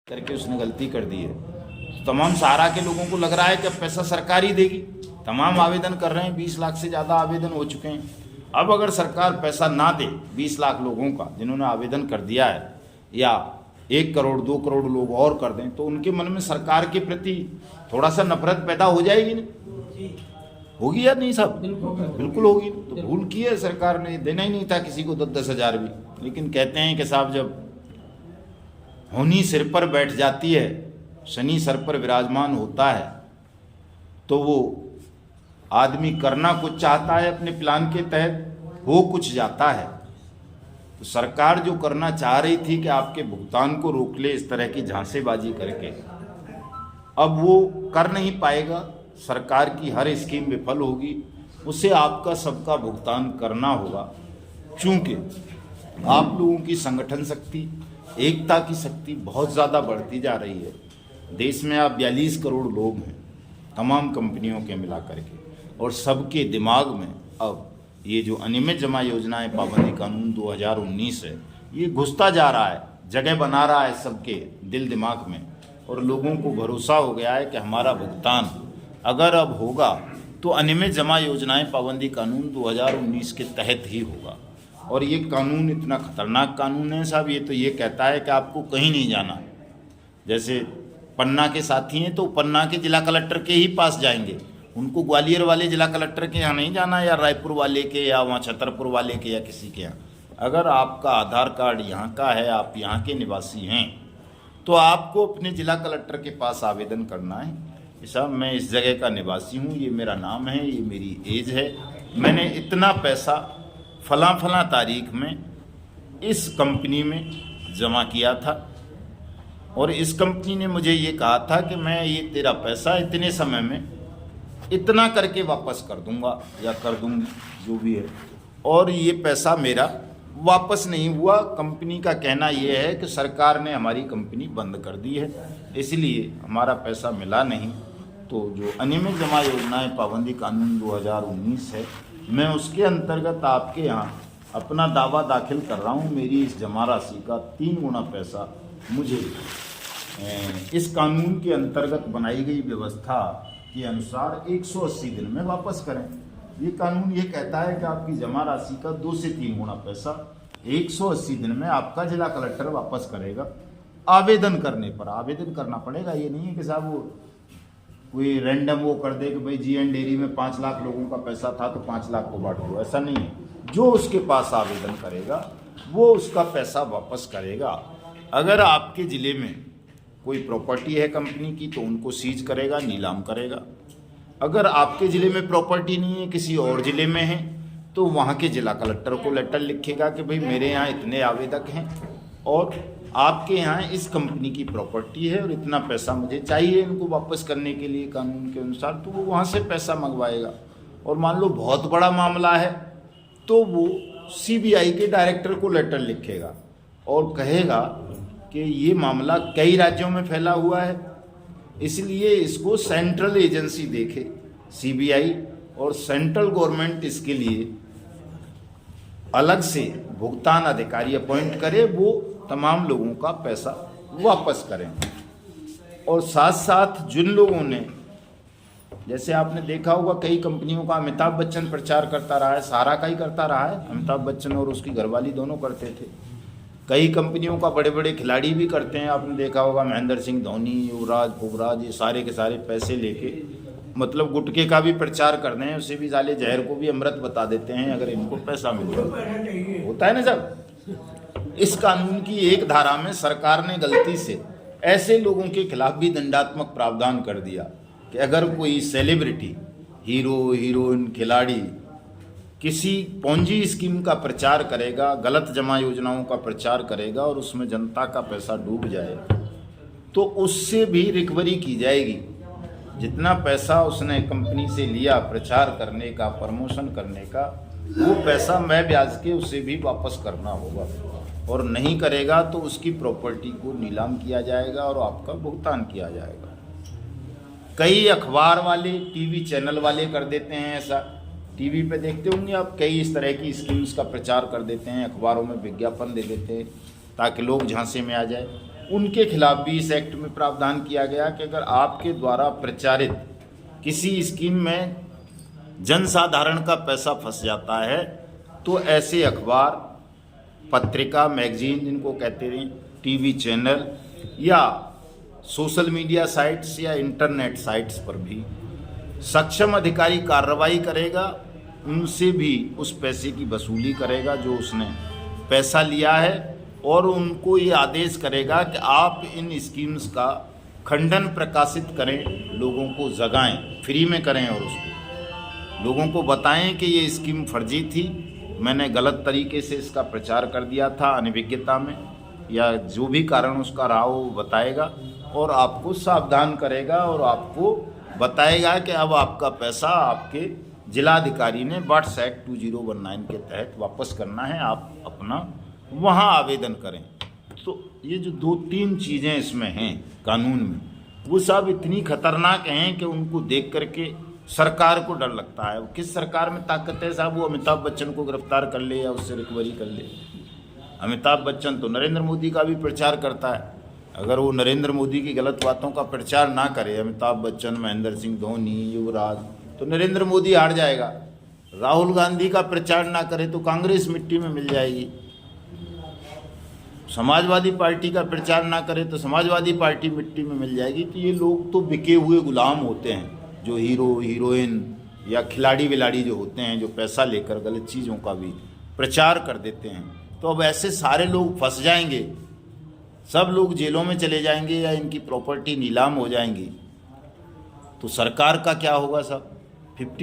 करके उसने गलती कर दी है। तो तमाम सहारा के लोगों को लग रहा है कि अब पैसा सरकार ही देगी। तमाम आवेदन कर रहे हैं, 20 लाख से ज़्यादा आवेदन हो चुके हैं। अब अगर सरकार पैसा ना दे 20 लाख लोगों का जिन्होंने आवेदन कर दिया है, या 1 करोड़ 2 करोड़ लोग और कर दें, तो उनके मन में सरकार के प्रति थोड़ा सा नफरत पैदा हो जाएगी ना, होगी या नहीं साहब? बिल्कुल होगी। तो भूल की है सरकार ने, देना ही नहीं था किसी को 10-10 हज़ार भी। लेकिन कहते हैं कि साहब जब होनी सिर पर बैठ जाती है, शनि सर पर विराजमान होता है, तो वो आदमी करना कुछ चाहता है अपने प्लान के तहत, हो कुछ जाता है। तो सरकार जो करना चाह रही थी कि आपके भुगतान को रोक ले इस तरह की झांसेबाजी करके, अब वो कर नहीं पाएगा। सरकार की हर स्कीम विफल होगी, उसे आपका सबका भुगतान करना होगा। चूँकि आप लोगों की संगठन शक्ति, एकता की शक्ति बहुत ज़्यादा बढ़ती जा रही है। देश में आप 42 करोड़ लोग हैं तमाम कंपनियों के मिला करके, और सबके दिमाग में अब ये जो अनियमित जमा योजनाएं पाबंदी कानून 2019 है, ये घुसता जा रहा है, जगह बना रहा है सबके दिल दिमाग में। और लोगों को भरोसा हो गया है कि हमारा भुगतान अगर अब होगा तो अनियमित जमा योजनाएं पाबंदी कानून 2019 के तहत ही होगा। और ये कानून इतना खतरनाक कानून है साहब, ये तो ये कहता है कि आपको कहीं नहीं जाना। जैसे पन्ना के साथी हैं तो पन्ना के जिला कलेक्टर के ही पास जाएंगे, उनको ग्वालियर वाले जिला कलेक्टर के यहाँ नहीं जाना, या रायपुर वाले के, या वहाँ छतरपुर वाले के, या किसी के यहाँ। अगर आपका आधार कार्ड यहाँ का है, आप यहाँ के निवासी हैं, तो आपको अपने जिला कलेक्टर के पास आवेदन करना है कि साहब मैं इस जगह का निवासी हूँ, ये मेरा नाम है, ये मेरी एज है, मैंने इतना पैसा फलां तारीख में इस कंपनी में जमा किया था, और इस कंपनी ने मुझे ये कहा था कि मैं ये तेरा पैसा इतने समय में इतना करके वापस कर दूंगा या कर दूंगी, जो भी है, और ये पैसा मेरा वापस नहीं हुआ। कंपनी का कहना ये है कि सरकार ने हमारी कंपनी बंद कर दी है, इसलिए हमारा पैसा मिला नहीं। तो जो अनियमित जमा योजनाएं पाबंदी कानून 2019 है, मैं उसके अंतर्गत आपके यहाँ अपना दावा दाखिल कर रहा हूँ। मेरी इस जमा राशि का 3 गुना पैसा मुझे इस कानून के अंतर्गत बनाई गई व्यवस्था के अनुसार 180 दिन में वापस करें। ये कानून ये कहता है कि आपकी जमा राशि का 2 से 3 गुना पैसा 180 दिन में आपका जिला कलेक्टर वापस करेगा। आवेदन करने पर आवेदन करना पड़ेगा। ये नहीं है कि साहब वो कोई रैंडम वो कर दे कि भाई जीएन डेयरी में 5 लाख लोगों का पैसा था तो 5 लाख को बांट दो, ऐसा नहीं है। जो उसके पास आवेदन करेगा वो उसका पैसा वापस करेगा। अगर आपके ज़िले में कोई प्रॉपर्टी है कंपनी की तो उनको सीज करेगा, नीलाम करेगा। अगर आपके ज़िले में प्रॉपर्टी नहीं है, किसी और ज़िले में है, तो वहाँ के जिला कलेक्टर को लेटर लिखेगा कि भाई मेरे यहाँ इतने आवेदक हैं और आपके यहाँ इस कंपनी की प्रॉपर्टी है और इतना पैसा मुझे चाहिए इनको वापस करने के लिए कानून के अनुसार। तो वो वहाँ से पैसा मंगवाएगा। और मान लो बहुत बड़ा मामला है तो वो सीबीआई के डायरेक्टर को लेटर लिखेगा और कहेगा कि ये मामला कई राज्यों में फैला हुआ है, इसलिए इसको सेंट्रल एजेंसी देखे, सीबीआई, और सेंट्रल गवर्नमेंट इसके लिए अलग से भुगतान अधिकारी अपॉइंट करे, वो तमाम लोगों का पैसा वापस करें। और साथ साथ जिन लोगों ने, जैसे आपने देखा होगा कई कंपनियों का अमिताभ बच्चन प्रचार करता रहा है, सहारा का ही करता रहा है, अमिताभ बच्चन और उसकी घरवाली दोनों करते थे। कई कंपनियों का बड़े बड़े खिलाड़ी भी करते हैं, आपने देखा होगा महेंद्र सिंह धोनी, युवराज, फुवराज, ये सारे के सारे पैसे लेके मतलब गुटखे का भी प्रचार कर रहे हैं, उसे भी साले जहर को भी अमृत बता देते हैं अगर इनको पैसा मिल जाए। होता है ना साहब। इस कानून की एक धारा में सरकार ने गलती से ऐसे लोगों के खिलाफ भी दंडात्मक प्रावधान कर दिया कि अगर कोई सेलिब्रिटी, हीरो, हीरोइन, खिलाड़ी किसी पोंजी स्कीम का प्रचार करेगा, गलत जमा योजनाओं का प्रचार करेगा और उसमें जनता का पैसा डूब जाए, तो उससे भी रिकवरी की जाएगी। जितना पैसा उसने कंपनी से लिया प्रचार करने का, प्रमोशन करने का, वो पैसा मैं ब्याज के उसे भी वापस करना होगा। और नहीं करेगा तो उसकी प्रॉपर्टी को नीलाम किया जाएगा और आपका भुगतान किया जाएगा। कई अखबार वाले, टीवी चैनल वाले कर देते हैं ऐसा। टीवी पे देखते होंगे आप, कई इस तरह की स्कीम्स का प्रचार कर देते हैं, अखबारों में विज्ञापन दे देते हैं ताकि लोग झांसे में आ जाए। उनके खिलाफ भी इस एक्ट में प्रावधान किया गया कि अगर आपके द्वारा प्रचारित किसी स्कीम में जनसाधारण का पैसा फंस जाता है तो ऐसे अखबार, पत्रिका, मैगजीन जिनको कहते हैं, टीवी चैनल या सोशल मीडिया साइट्स या इंटरनेट साइट्स पर भी सक्षम अधिकारी कार्रवाई करेगा, उनसे भी उस पैसे की वसूली करेगा जो उसने पैसा लिया है, और उनको ये आदेश करेगा कि आप इन स्कीम्स का खंडन प्रकाशित करें, लोगों को जगाएं, फ्री में करें और उसको लोगों को बताएं कि ये स्कीम फर्जी थी, मैंने गलत तरीके से इसका प्रचार कर दिया था अनभिज्ञता में, या जो भी कारण उसका रहा हो बताएगा और आपको सावधान करेगा और आपको बताएगा कि अब आपका पैसा आपके जिलाधिकारी ने WATS एक्ट 2019 के तहत वापस करना है, आप अपना वहाँ आवेदन करें। तो ये जो 2-3 चीज़ें इसमें हैं कानून में, वो सब इतनी खतरनाक हैं कि उनको देख करके सरकार को डर लगता है। किस सरकार में ताकत है साहब, वो अमिताभ बच्चन को गिरफ्तार कर ले या उससे रिकवरी कर ले। अमिताभ बच्चन तो नरेंद्र मोदी का भी प्रचार करता है, अगर वो नरेंद्र मोदी की गलत बातों का प्रचार ना करे, अमिताभ बच्चन, महेंद्र सिंह धोनी, युवराज, तो नरेंद्र मोदी हार जाएगा। राहुल गांधी का प्रचार ना करे तो कांग्रेस मिट्टी में मिल जाएगी। समाजवादी पार्टी का प्रचार ना करे तो समाजवादी पार्टी मिट्टी में मिल जाएगी। तो ये लोग तो बिके हुए गुलाम होते हैं, जो हीरो हीरोइन या खिलाड़ी विलाड़ी जो होते हैं, जो पैसा लेकर गलत चीज़ों का भी प्रचार कर देते हैं। तो अब ऐसे सारे लोग फंस जाएंगे, सब लोग जेलों में चले जाएंगे या इनकी प्रॉपर्टी नीलाम हो जाएंगी, तो सरकार का क्या होगा साहब? 50